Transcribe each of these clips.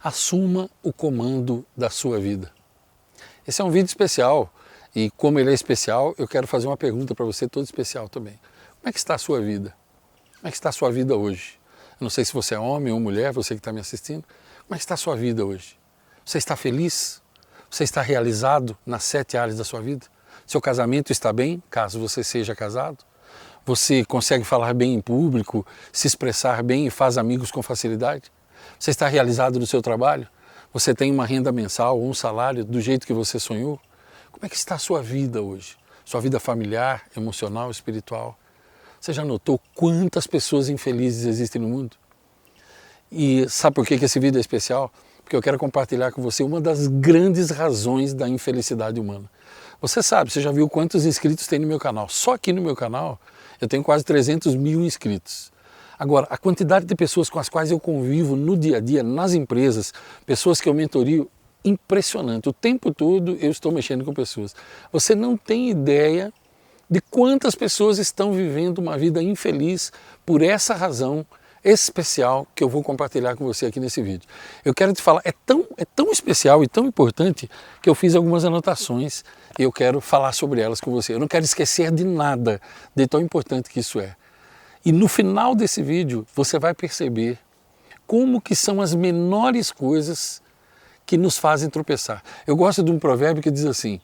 assuma o comando da sua vida. Esse é um vídeo especial e como ele é especial, eu quero fazer uma pergunta para você, todo especial também. Como é que está a sua vida? Como é que está a sua vida hoje? Eu não sei se você é homem ou mulher, você que está me assistindo. Como é que está a sua vida hoje? Você está feliz? Você está realizado nas 7 áreas da sua vida? Seu casamento está bem, caso você seja casado? Você consegue falar bem em público, se expressar bem e faz amigos com facilidade? Você está realizado no seu trabalho? Você tem uma renda mensal ou um salário do jeito que você sonhou? Como é que está a sua vida hoje? Sua vida familiar, emocional, espiritual? Você já notou quantas pessoas infelizes existem no mundo? E sabe por que esse vídeo é especial? Porque eu quero compartilhar com você uma das grandes razões da infelicidade humana. Você sabe, você já viu quantos inscritos tem no meu canal. Só aqui no meu canal eu tenho quase 300 mil inscritos. Agora, a quantidade de pessoas com as quais eu convivo no dia a dia, nas empresas, pessoas que eu mentorio, impressionante. O tempo todo eu estou mexendo com pessoas. Você não tem ideia de quantas pessoas estão vivendo uma vida infeliz por essa razão especial que eu vou compartilhar com você aqui nesse vídeo. Eu quero te falar, é tão especial e tão importante que eu fiz algumas anotações e eu quero falar sobre elas com você. Eu não quero esquecer de nada de tão importante que isso é. E no final desse vídeo você vai perceber como que são as menores coisas que nos fazem tropeçar. Eu gosto de um provérbio que diz assim: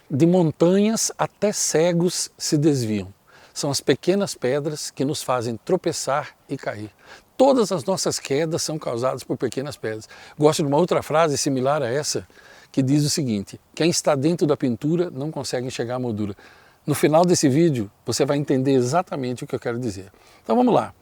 de montanhas até cegos se desviam. São as pequenas pedras que nos fazem tropeçar e cair. Todas as nossas quedas são causadas por pequenas pedras. Gosto de uma outra frase similar a essa, que diz o seguinte: quem está dentro da pintura não consegue enxergar a moldura. No final desse vídeo, você vai entender exatamente o que eu quero dizer. Então vamos lá.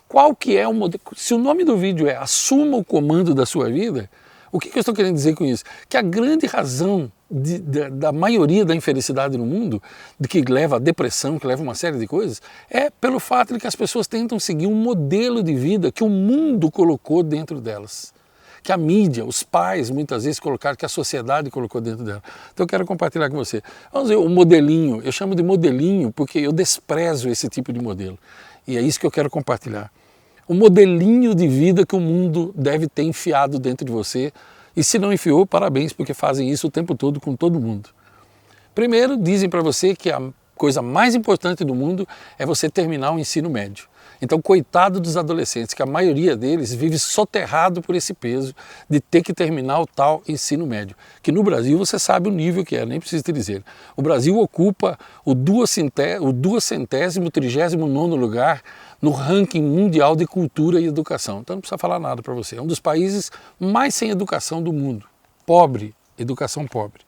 Qual que é o modelo? Se o nome do vídeo é Assuma o Comando da Sua Vida, o que eu estou querendo dizer com isso? Que a grande razão da maioria da infelicidade no mundo, de que leva à depressão, que leva a uma série de coisas, é pelo fato de que as pessoas tentam seguir um modelo de vida que o mundo colocou dentro delas. Que a mídia, os pais muitas vezes colocaram, que a sociedade colocou dentro dela. Então eu quero compartilhar com você. Vamos ver o modelinho, eu chamo de modelinho porque eu desprezo esse tipo de modelo. E é isso que eu quero compartilhar. O modelinho de vida que o mundo deve ter enfiado dentro de você. E se não enfiou, parabéns, porque fazem isso o tempo todo com todo mundo. Primeiro, dizem para você que a coisa mais importante do mundo é você terminar o ensino médio. Então, coitado dos adolescentes, que a maioria deles vive soterrado por esse peso de ter que terminar o tal ensino médio. Que no Brasil você sabe o nível que é, nem preciso te dizer. O Brasil ocupa o 239º lugar no ranking mundial de cultura e educação. Então não precisa falar nada para você. É um dos países mais sem educação do mundo. Pobre, educação pobre.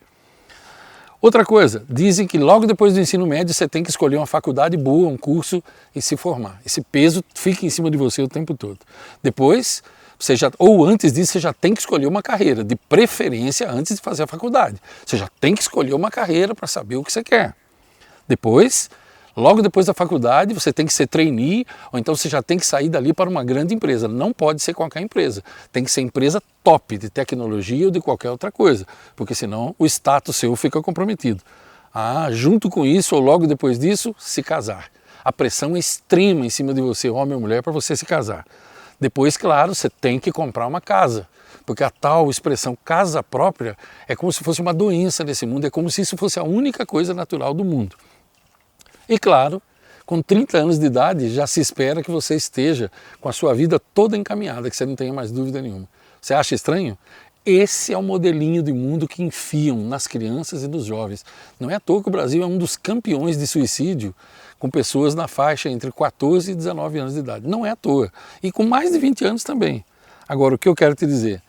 Outra coisa, dizem que logo depois do ensino médio você tem que escolher uma faculdade boa, um curso e se formar. Esse peso fica em cima de você o tempo todo. Depois, ou antes disso, você já tem que escolher uma carreira, de preferência antes de fazer a faculdade. Você já tem que escolher uma carreira para saber o que você quer. Depois, logo depois da faculdade, você tem que ser trainee, ou então você já tem que sair dali para uma grande empresa. Não pode ser qualquer empresa. Tem que ser empresa top de tecnologia ou de qualquer outra coisa, porque senão o status seu fica comprometido. Junto com isso, ou logo depois disso, se casar. A pressão é extrema em cima de você, homem ou mulher, para você se casar. Depois, claro, você tem que comprar uma casa, porque a tal expressão casa própria é como se fosse uma doença nesse mundo, é como se isso fosse a única coisa natural do mundo. E claro, com 30 anos de idade já se espera que você esteja com a sua vida toda encaminhada, que você não tenha mais dúvida nenhuma. Você acha estranho? Esse é o modelinho de mundo que enfiam nas crianças e nos jovens. Não é à toa que o Brasil é um dos campeões de suicídio com pessoas na faixa entre 14 e 19 anos de idade. Não é à toa. E com mais de 20 anos também. Agora, o que eu quero te dizer?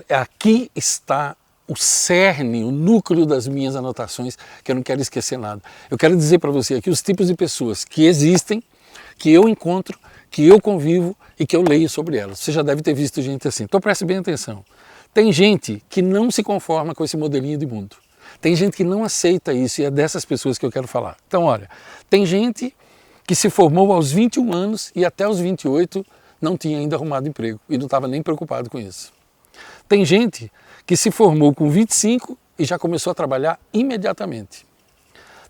Aqui está o cerne, o núcleo das minhas anotações, que eu não quero esquecer nada. Eu quero dizer para você aqui os tipos de pessoas que existem, que eu encontro, que eu convivo e que eu leio sobre elas. Você já deve ter visto gente assim. Então preste bem atenção. Tem gente que não se conforma com esse modelinho de mundo. Tem gente que não aceita isso e é dessas pessoas que eu quero falar. Então olha, tem gente que se formou aos 21 anos e até os 28 não tinha ainda arrumado emprego e não estava nem preocupado com isso. Tem gente que se formou com 25 e já começou a trabalhar imediatamente.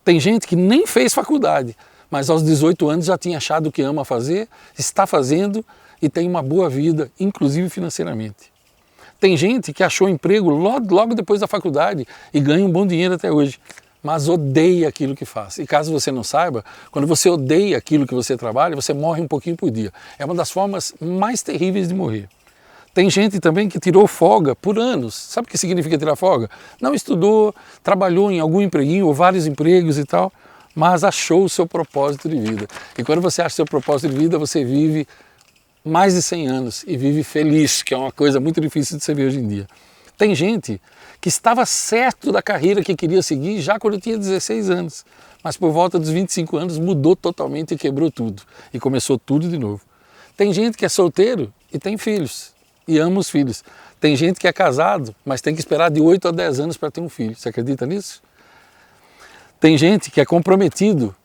Tem gente que nem fez faculdade, mas aos 18 anos já tinha achado o que ama fazer, está fazendo e tem uma boa vida, inclusive financeiramente. Tem gente que achou emprego logo depois da faculdade e ganha um bom dinheiro até hoje, mas odeia aquilo que faz. E caso você não saiba, quando você odeia aquilo que você trabalha, você morre um pouquinho por dia. É uma das formas mais terríveis de morrer. Tem gente também que tirou folga por anos. Sabe o que significa tirar folga? Não estudou, trabalhou em algum empreguinho ou vários empregos e tal, mas achou o seu propósito de vida. E quando você acha o seu propósito de vida, você vive mais de 100 anos e vive feliz, que é uma coisa muito difícil de se ver hoje em dia. Tem gente que estava certo da carreira que queria seguir já quando tinha 16 anos, mas por volta dos 25 anos mudou totalmente e quebrou tudo e começou tudo de novo. Tem gente que é solteiro e tem filhos e ama os filhos. Tem gente que é casado, mas tem que esperar de 8 a 10 anos para ter um filho. Você acredita nisso? Tem gente que é comprometido,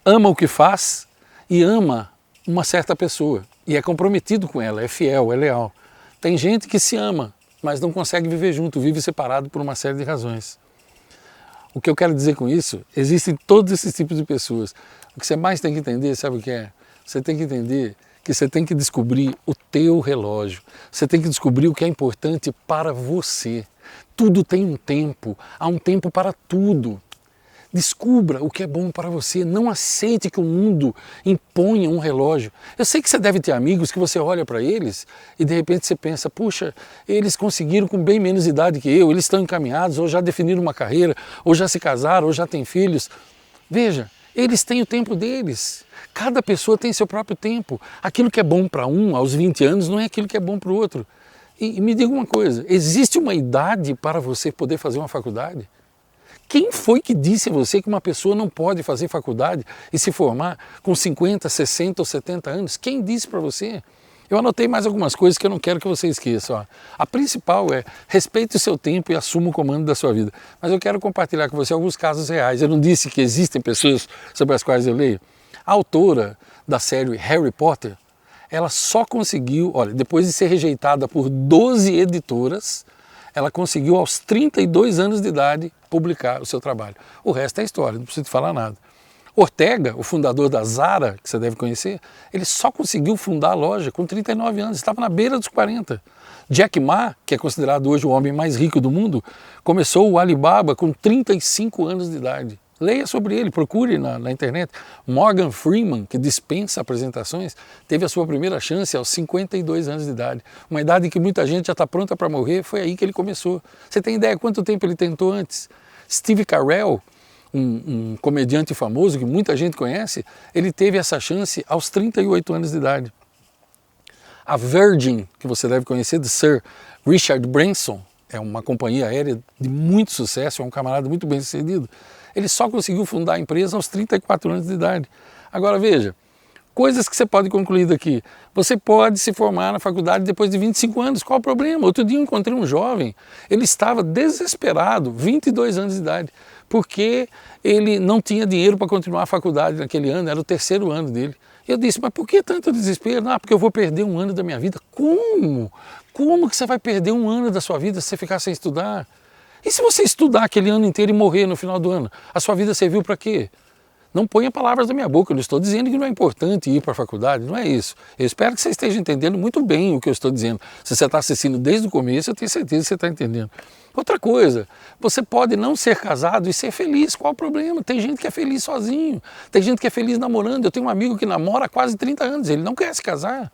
ama o que faz e ama uma certa pessoa e é comprometido com ela, é fiel, é leal. Tem gente que se ama, mas não consegue viver junto, vive separado por uma série de razões. O que eu quero dizer com isso, existem todos esses tipos de pessoas. O que você mais tem que entender, sabe o que é? Você tem que entender que você tem que descobrir o teu relógio. Você tem que descobrir o que é importante para você. Tudo tem um tempo, há um tempo para tudo. Descubra o que é bom para você, não aceite que o mundo imponha um relógio. Eu sei que você deve ter amigos que você olha para eles e de repente você pensa, puxa, eles conseguiram com bem menos idade que eu, eles estão encaminhados, ou já definiram uma carreira, ou já se casaram, ou já têm filhos. Veja, eles têm o tempo deles. Cada pessoa tem seu próprio tempo. Aquilo que é bom para um aos 20 anos não é aquilo que é bom para o outro. E me diga uma coisa, existe uma idade para você poder fazer uma faculdade? Quem foi que disse a você que uma pessoa não pode fazer faculdade e se formar com 50, 60 ou 70 anos? Quem disse para você? Eu anotei mais algumas coisas que eu não quero que você esqueça. Ó. A principal é respeite o seu tempo e assuma o comando da sua vida. Mas eu quero compartilhar com você alguns casos reais. Eu não disse que existem pessoas sobre as quais eu leio. A autora da série Harry Potter, ela só conseguiu, olha, depois de ser rejeitada por 12 editoras, ela conseguiu aos 32 anos de idade publicar o seu trabalho. O resto é história, não preciso falar nada. Ortega, o fundador da Zara, que você deve conhecer, ele só conseguiu fundar a loja com 39 anos, estava na beira dos 40. Jack Ma, que é considerado hoje o homem mais rico do mundo, começou o Alibaba com 35 anos de idade. Leia sobre ele, procure na internet. Morgan Freeman, que dispensa apresentações, teve a sua primeira chance aos 52 anos de idade. Uma idade que muita gente já está pronta para morrer, foi aí que ele começou. Você tem ideia quanto tempo ele tentou antes? Steve Carell, um comediante famoso que muita gente conhece, ele teve essa chance aos 38 anos de idade. A Virgin, que você deve conhecer, de Sir Richard Branson, é uma companhia aérea de muito sucesso, é um camarada muito bem sucedido. Ele só conseguiu fundar a empresa aos 34 anos de idade. Agora veja, coisas que você pode concluir daqui. Você pode se formar na faculdade depois de 25 anos, qual o problema? Outro dia eu encontrei um jovem, ele estava desesperado, 22 anos de idade, porque ele não tinha dinheiro para continuar a faculdade naquele ano, era o terceiro ano dele. Eu disse, mas por que tanto desespero? Ah, porque eu vou perder um ano da minha vida. Como? Como que você vai perder um ano da sua vida se você ficar sem estudar? E se você estudar aquele ano inteiro e morrer no final do ano? A sua vida serviu para quê? Não ponha palavras na minha boca, eu não estou dizendo que não é importante ir para a faculdade, não é isso. Eu espero que você esteja entendendo muito bem o que eu estou dizendo. Se você está assistindo desde o começo, eu tenho certeza que você está entendendo. Outra coisa, você pode não ser casado e ser feliz, qual o problema? Tem gente que é feliz sozinho, tem gente que é feliz namorando. Eu tenho um amigo que namora há quase 30 anos, ele não quer se casar.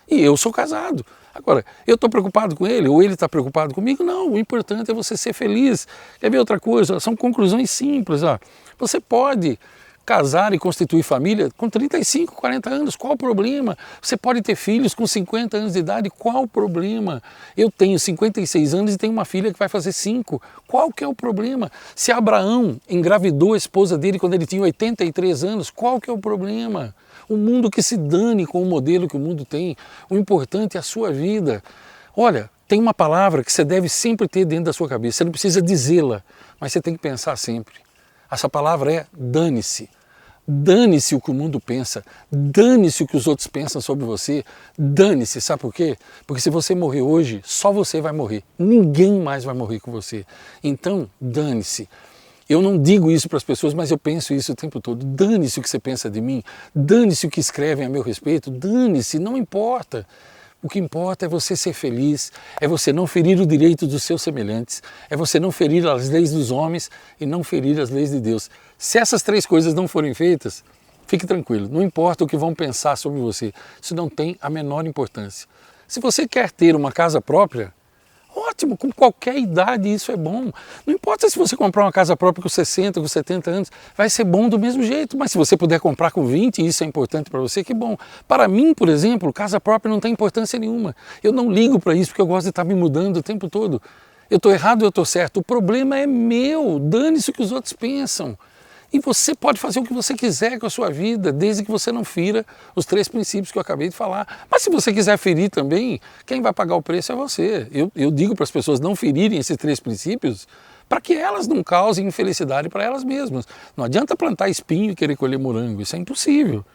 E eu sou casado. Agora, eu estou preocupado com ele ou ele está preocupado comigo? Não, o importante é você ser feliz. Quer ver outra coisa? São conclusões simples. Ó. Você pode casar e constituir família com 35, 40 anos, qual o problema? Você pode ter filhos com 50 anos de idade, qual o problema? Eu tenho 56 anos e tenho uma filha que vai fazer 5, qual que é o problema? Se Abraão engravidou a esposa dele quando ele tinha 83 anos, qual que é o problema? O mundo que se dane com o modelo que o mundo tem, o importante é a sua vida. Olha, tem uma palavra que você deve sempre ter dentro da sua cabeça, você não precisa dizê-la, mas você tem que pensar sempre. Essa palavra é dane-se. Dane-se o que o mundo pensa, dane-se o que os outros pensam sobre você, dane-se, sabe por quê? Porque se você morrer hoje, só você vai morrer, ninguém mais vai morrer com você. Então, dane-se. Eu não digo isso para as pessoas, mas eu penso isso o tempo todo. Dane-se o que você pensa de mim, dane-se o que escrevem a meu respeito, dane-se, não importa. O que importa é você ser feliz, é você não ferir o direito dos seus semelhantes, é você não ferir as leis dos homens e não ferir as leis de Deus. Se essas três coisas não forem feitas, fique tranquilo, não importa o que vão pensar sobre você, isso não tem a menor importância. Se você quer ter uma casa própria, ótimo, com qualquer idade isso é bom. Não importa se você comprar uma casa própria com 60, com 70 anos, vai ser bom do mesmo jeito. Mas se você puder comprar com 20 e isso é importante para você, que bom. Para mim, por exemplo, casa própria não tem importância nenhuma. Eu não ligo para isso porque eu gosto de estar me mudando o tempo todo. Eu estou errado ou eu estou certo? O problema é meu, dane-se o que os outros pensam. E você pode fazer o que você quiser com a sua vida, desde que você não fira os 3 princípios que eu acabei de falar. Mas se você quiser ferir também, quem vai pagar o preço é você. Eu digo para as pessoas não ferirem esses 3 princípios para que elas não causem infelicidade para elas mesmas. Não adianta plantar espinho e querer colher morango, isso é impossível.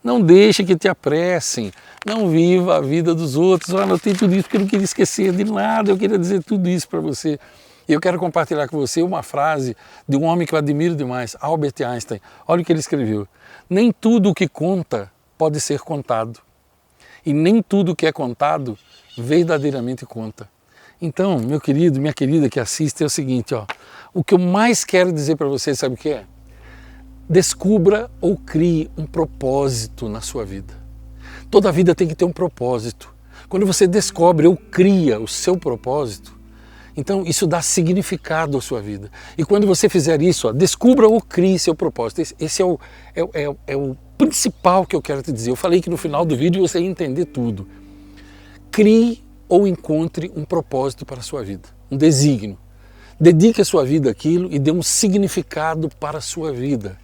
Não deixe que te apressem, não viva a vida dos outros. Eu anotei tudo isso porque eu não queria esquecer de nada, eu queria dizer tudo isso para você. E eu quero compartilhar com você uma frase de um homem que eu admiro demais, Albert Einstein. Olha o que ele escreveu. Nem tudo o que conta pode ser contado. E nem tudo o que é contado verdadeiramente conta. Então, meu querido, minha querida que assiste, é o seguinte, ó. O que eu mais quero dizer para você, sabe o que é? Descubra ou crie um propósito na sua vida. Toda vida tem que ter um propósito. Quando você descobre ou cria o seu propósito, então isso dá significado à sua vida. E quando você fizer isso, ó, descubra ou crie seu propósito. Esse é o principal que eu quero te dizer. Eu falei que no final do vídeo você ia entender tudo. Crie ou encontre um propósito para a sua vida, um desígnio. Dedique a sua vida àquilo e dê um significado para a sua vida.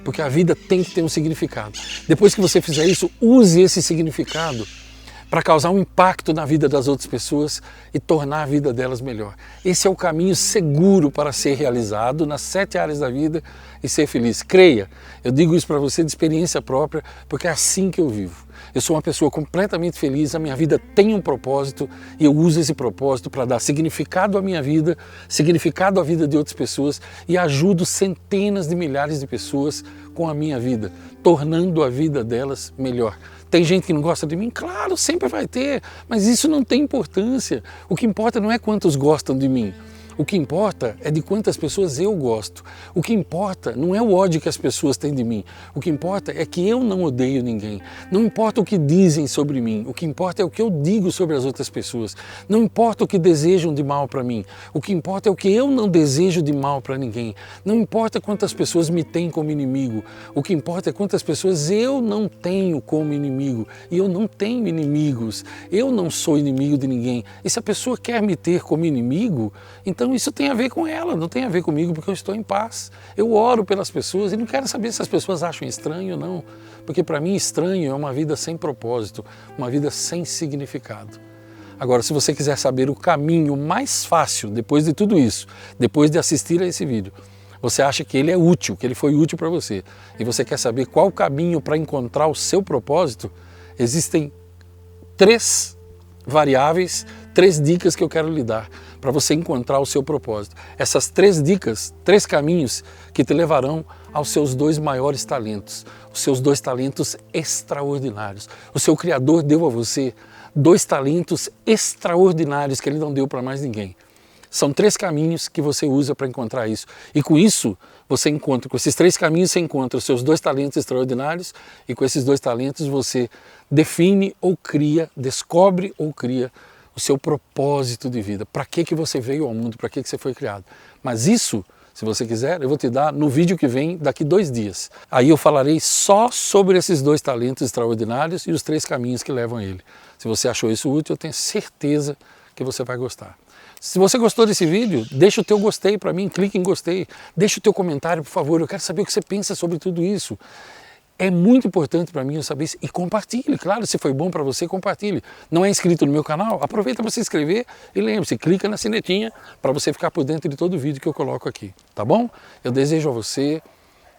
Porque a vida tem que ter um significado. Depois que você fizer isso, use esse significado para causar um impacto na vida das outras pessoas e tornar a vida delas melhor. Esse é o caminho seguro para ser realizado nas 7 áreas da vida e ser feliz. Creia, eu digo isso para você de experiência própria, porque é assim que eu vivo. Eu sou uma pessoa completamente feliz, a minha vida tem um propósito e eu uso esse propósito para dar significado à minha vida, significado à vida de outras pessoas e ajudo centenas de milhares de pessoas com a minha vida, tornando a vida delas melhor. Tem gente que não gosta de mim? Claro, sempre vai ter, mas isso não tem importância. O que importa não é quantos gostam de mim. O que importa é de quantas pessoas eu gosto. O que importa não é o ódio que as pessoas têm de mim. O que importa é que eu não odeio ninguém. Não importa o que dizem sobre mim. O que importa é o que eu digo sobre as outras pessoas. Não importa o que desejam de mal para mim. O que importa é o que eu não desejo de mal para ninguém. Não importa quantas pessoas me têm como inimigo. O que importa é quantas pessoas eu não tenho como inimigo. E eu não tenho inimigos. Eu não sou inimigo de ninguém. E se a pessoa quer me ter como inimigo, então isso tem a ver com ela, não tem a ver comigo, porque eu estou em paz. Eu oro pelas pessoas e não quero saber se as pessoas acham estranho ou não, porque para mim estranho é uma vida sem propósito, uma vida sem significado. Agora, se você quiser saber o caminho mais fácil, depois de tudo isso, depois de assistir a esse vídeo, você acha que ele é útil, que ele foi útil para você, e você quer saber qual o caminho para encontrar o seu propósito, existem 3 variáveis, 3 dicas que eu quero lhe dar para você encontrar o seu propósito. Essas 3 dicas, 3 caminhos que te levarão aos seus 2 maiores talentos, os seus 2 talentos extraordinários. O seu Criador deu a você 2 talentos extraordinários que Ele não deu para mais ninguém. São 3 caminhos que você usa para encontrar isso. E com isso, você encontra, com esses 3 caminhos, você encontra os seus 2 talentos extraordinários e com esses 2 talentos você define ou cria, descobre ou cria o seu propósito de vida. Para que você veio ao mundo, para que você foi criado. Mas isso, se você quiser, eu vou te dar no vídeo que vem daqui 2 dias. Aí eu falarei só sobre esses 2 talentos extraordinários e os 3 caminhos que levam a ele. Se você achou isso útil, eu tenho certeza que você vai gostar. Se você gostou desse vídeo, deixa o teu gostei para mim, clique em gostei, deixa o teu comentário, por favor, eu quero saber o que você pensa sobre tudo isso. É muito importante para mim eu saber isso. E compartilhe, claro, se foi bom para você, compartilhe. Não é inscrito no meu canal? Aproveita para se inscrever e lembre-se, clica na sinetinha para você ficar por dentro de todo o vídeo que eu coloco aqui, tá bom? Eu desejo a você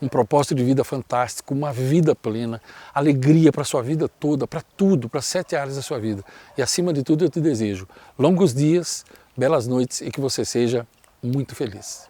um propósito de vida fantástico, uma vida plena, alegria para a sua vida toda, para tudo, para 7 áreas da sua vida. E acima de tudo eu te desejo longos dias, belas noites e que você seja muito feliz.